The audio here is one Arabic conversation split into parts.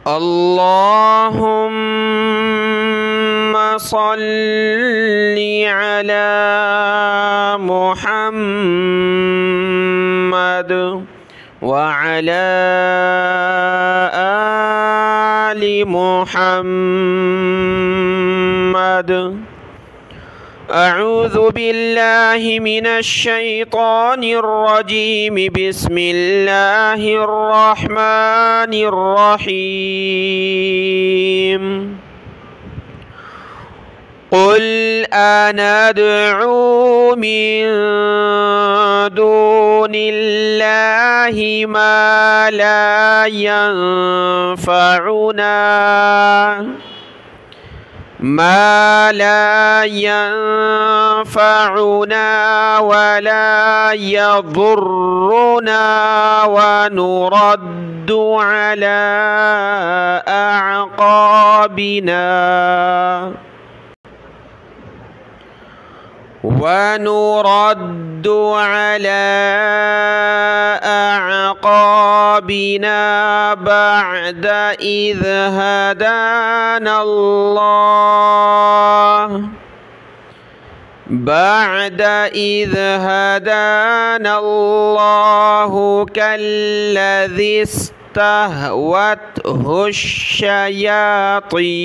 اللهم صل على محمد وعلى آل محمد. أعوذ بالله من الشيطان الرجيم. بسم الله الرحمن الرحيم. قل أندعو من دون الله ما لا ينفعنا ولا يضرنا ونرد على أعقابنا بعد إذ هدانا الله كالذي استهوته الشياطين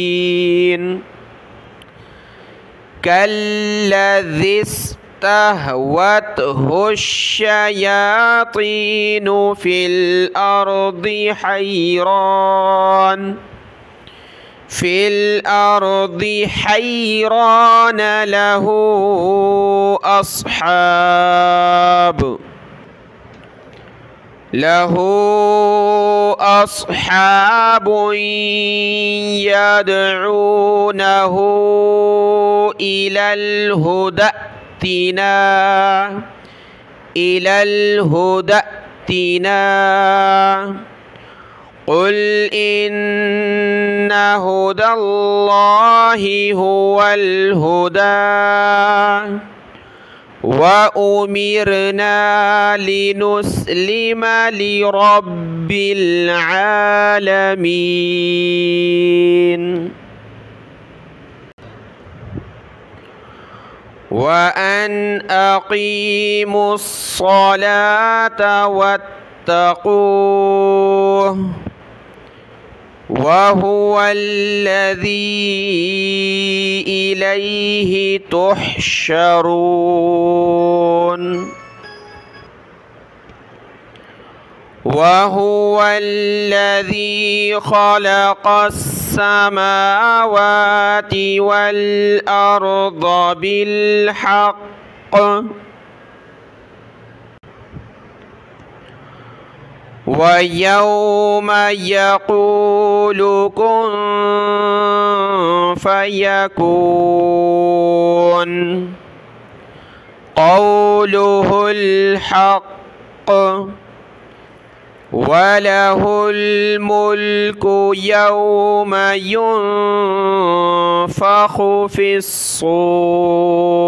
في الأرض حيران له أصحاب يدعونه إلى الهدى ائتنا. قل إن هدى الله هو الهدى وأمرنا لنسلم لرب العالمين. وأن أقيموا الصلاة واتقوه وهو الذي إليه تحشرون. وهو الذي خلق السماوات والأرض بالحق ويوم يقول كن فيكون قوله الحق وله الملك يوم ينفخ في الصور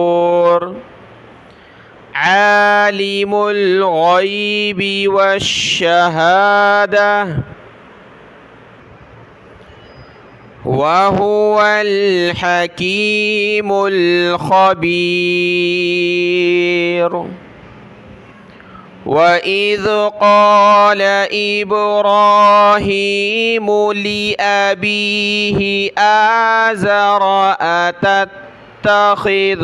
عالم الغيب والشهادة وهو الحكيم الخبير. وإذ قال إبراهيم لأبيه آزر أتتخذ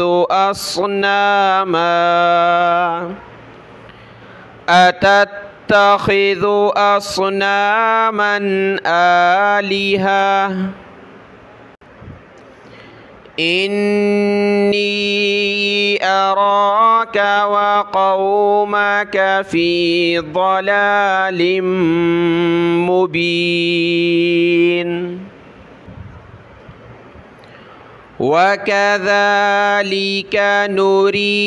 أصناما آلهة إني أراك وقومك في ضلال مبين. وكذلك نري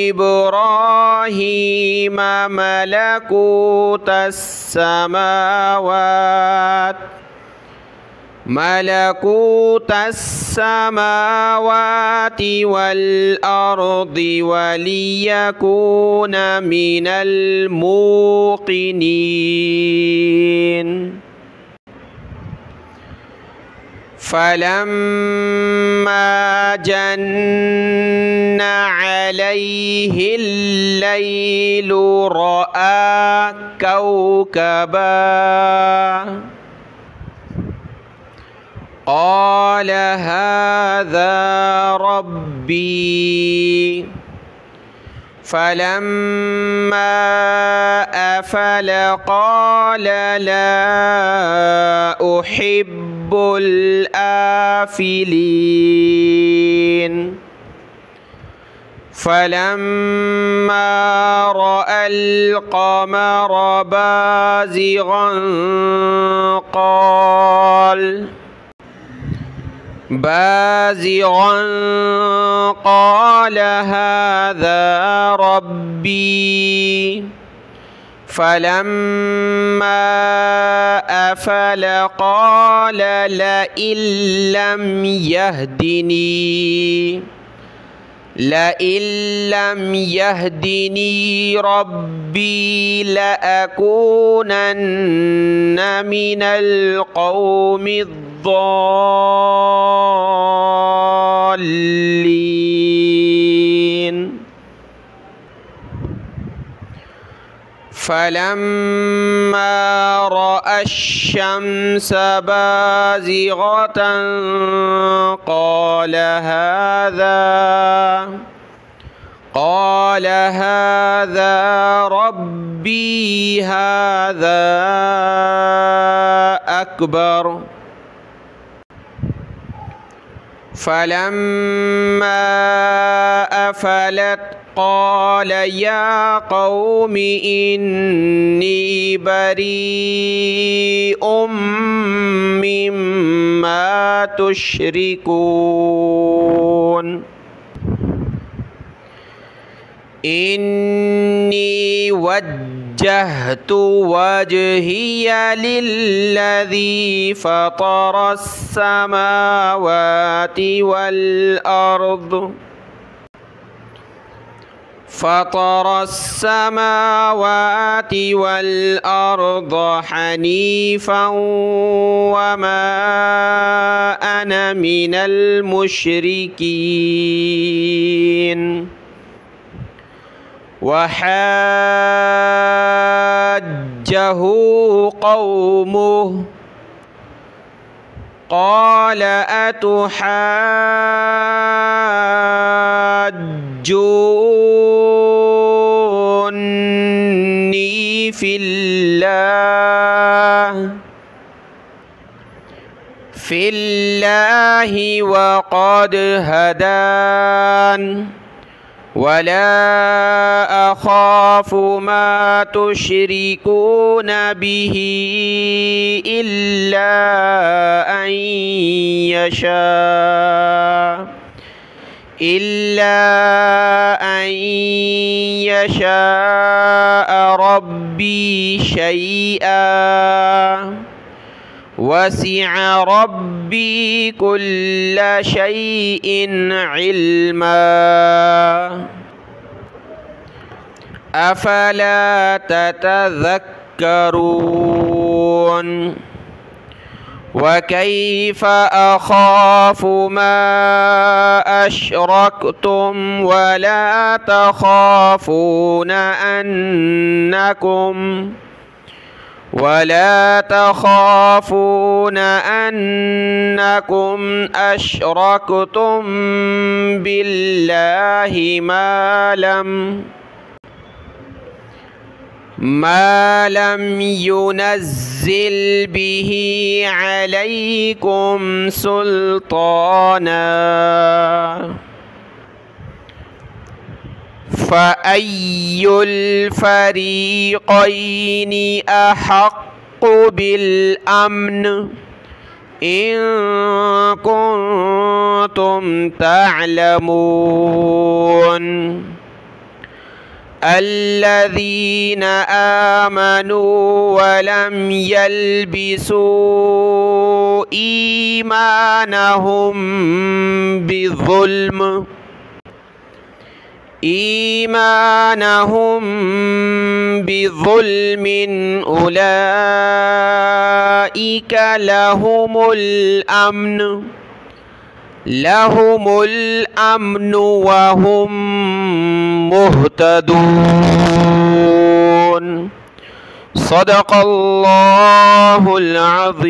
إبراهيم ملكوت السماوات والأرض وليكون من الموقنين. فلما جن عليه الليل رأى كوكبا قال هذا ربي فلما أفل قال لا أحب الآفلين فلما رأى القمر بازغا قال هذا ربي فلما أفل قال لئن لم يهدني ربي لأكونن من القوم الضالين فلما رأى الشمس بازغة قال هذا ربي هذا أكبر فلما أفلت قال يا قوم إني بريء مما تشركون إني وجهت وجهي للذي فطر السماوات والأرض حنيفا وما أنا من المشركين وحاجه قومه قال أتحاجوني في الله وقد هدان ولا أخاف ما تشركون به إلا أن يشاء ربي شيئا وسع ربي كل شيء علما أفلا تتذكرون وكيف أخاف ما أشركتم ولا تخافون أنكم أشركتم بالله ما لم ينزل به عليكم سلطانا فأي الفريقين أحق بالأمن إن كنتم تعلمون الذين آمنوا ولم يلبسوا إيمانهم بظلم أولئك أولئك لهم الأمن وهم مهتدون صدق الله العظيم